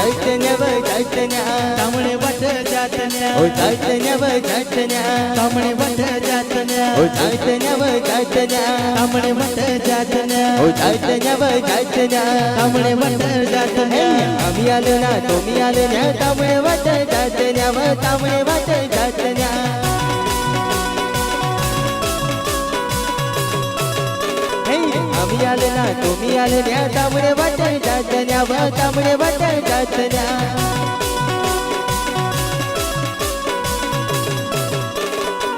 चैतन्य व चैतन्य तामणे वट जातन्या ओ चैतन्य व चैतन्य तामणे वट जातन्या ओ चैतन्य व चैतन्य तामणे वट जातन्या ओ चैतन्य व चैतन्य तामणे वट जातन्या आम्ही आलो ना तुम्ही आले ना तामणे वट चैतन्य व तामणे वट चैतन्य आम्ही आले ना तुम्ही आले ना तामणे वट चैतन्य व तामणे वट चैतन्य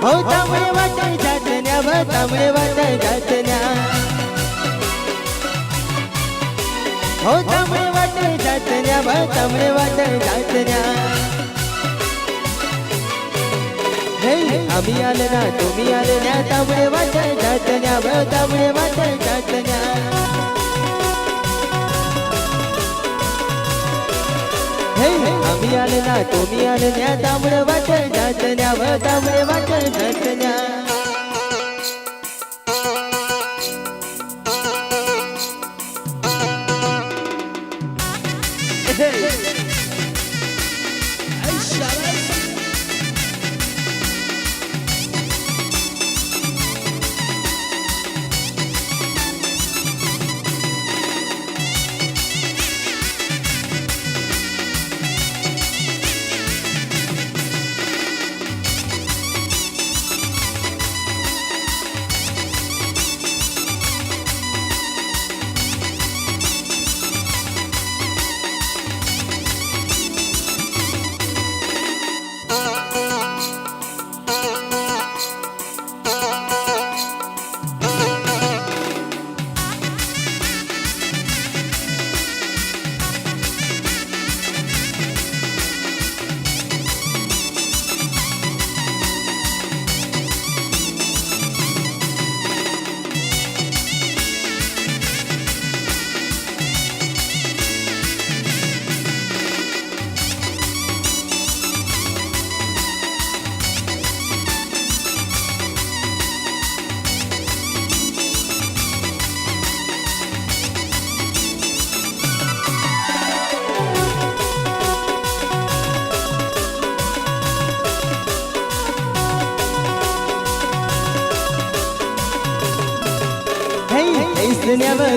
हो तामणे वट चैतन्य व तामणे वट चैतन्य हो तामणे वट चैतन्य व तामणे वट चैतन्य आम्ही आले ना तुम्ही आले ना तामणे वट चैतन्य व तामणे वट चैतन्य आम्ही आले ना तुम्ही आले ना तामणे वट चैतन्य व तामणे वट चैतन्य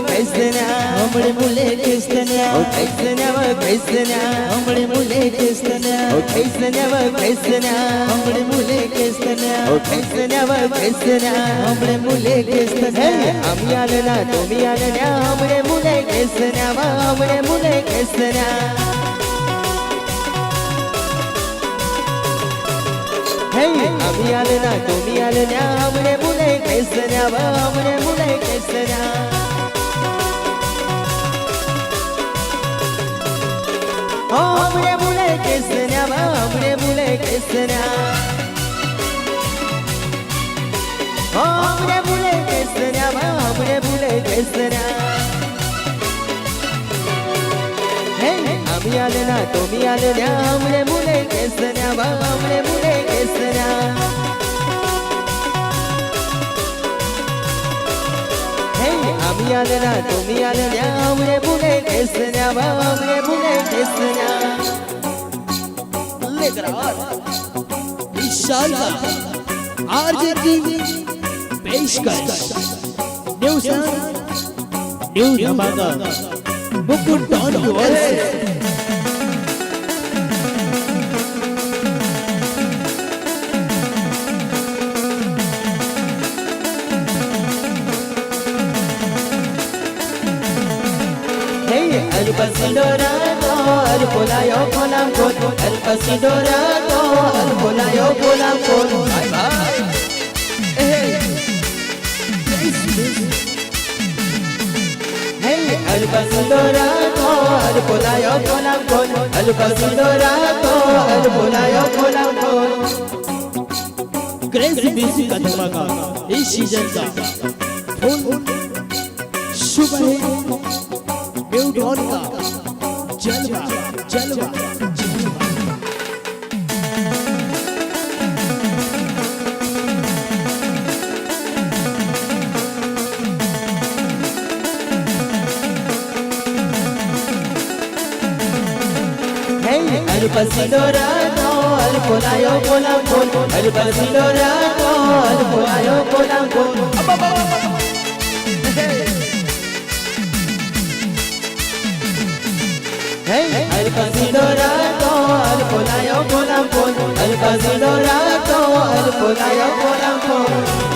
कैसन्या हमळे मुले कैसन्या ओ कैसन्या व कैसन्या हमळे मुले कैसन्या ओ कैसन्या व कैसन्या हमळे मुले कैसन्या ओ कैसन्या व कैसन्या हमळे मुले कैसन्या आम्ही आले ना तुम्ही आले ना हमळे मुले कैसन्या व हमळे मुले कैसन्या आम्ही आले ना तुम्ही आले ना हमळे मुले कैसन्या व हमळे मुले कैसन्या हमरे मुले कैसन्या व हमरे मुले कैसन्या हमरे मुले कैसन्या व हमरे मुले कैसन्या आम्ही आले ना तुम्ही आले ना हमरे मुले कैसन्या व हमरे मुले कैसन्या आम्ही आले ना तुम्ही आले ना हमरे मुले कैसन्या व हमरे मुले कैसन्या लेकर इंशाअल्लाह आरजे की पेशकश न्यू धमाका मुकुट डॉन यूएस El pasidorado, el polayo polam con, el pasidorado, el polayo polam con. Bye bye. Hey, el pasidorado, el polayo polam con, el pasidorado, el polayo polam con. Crazy music का धमाका इस season का full शुभ है new don का जलवा जलवा અલ્પસિલો રાતો અલ્પોલાયો કોલામ call અલ્પસિલો રાતો અલ્પોલાયો કોલામ કોલ અલ્પસિલો રાતો અલ્પોલાયો કોલામ કોલ અલ્પસિલો રાતો અલ્પોલાયો કોલામ કોલ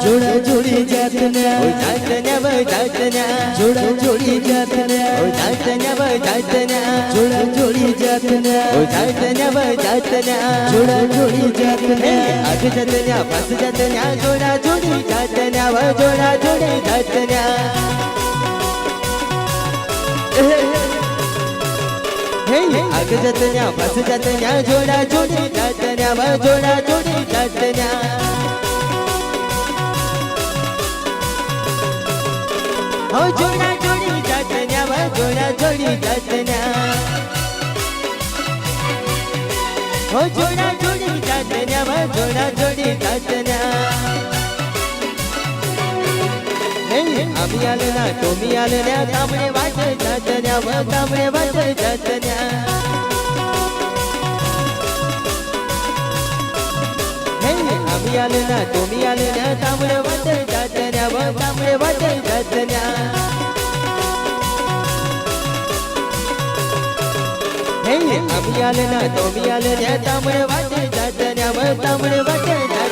જોડા જોડી જાતના જોડા જોડી જાતના જોડા જોડી જાતના જોડા જોડી જાતના આગ જતન્યા ફસ જતન્યા જોડા જોડી જાતન્યા જોડા જોડી જાતન્યા આગ જતન્યા ફસ જતન્યા જોડા જોડી જાતન્યા જોડા જોડી જાતન્યા હો જોડા જોડી જાતન્યા જોડા જોડી જાતન્યા હો જોડા જોડી જાતન્યા જોડા જોડી જાતન્યા আমি আলে না তুমি আলে না তামড়ে বাজে যাতন্যা তামড়ে বাজে যাতন্যা আমি আলে না তুমি আলে না তামড়ে বাজে যাতন্যা তামড়ে বাজে যাতন্যা আমি আলে না তুমি আলে না তামড়ে বাজে যাতন্যা তামড়ে বাজে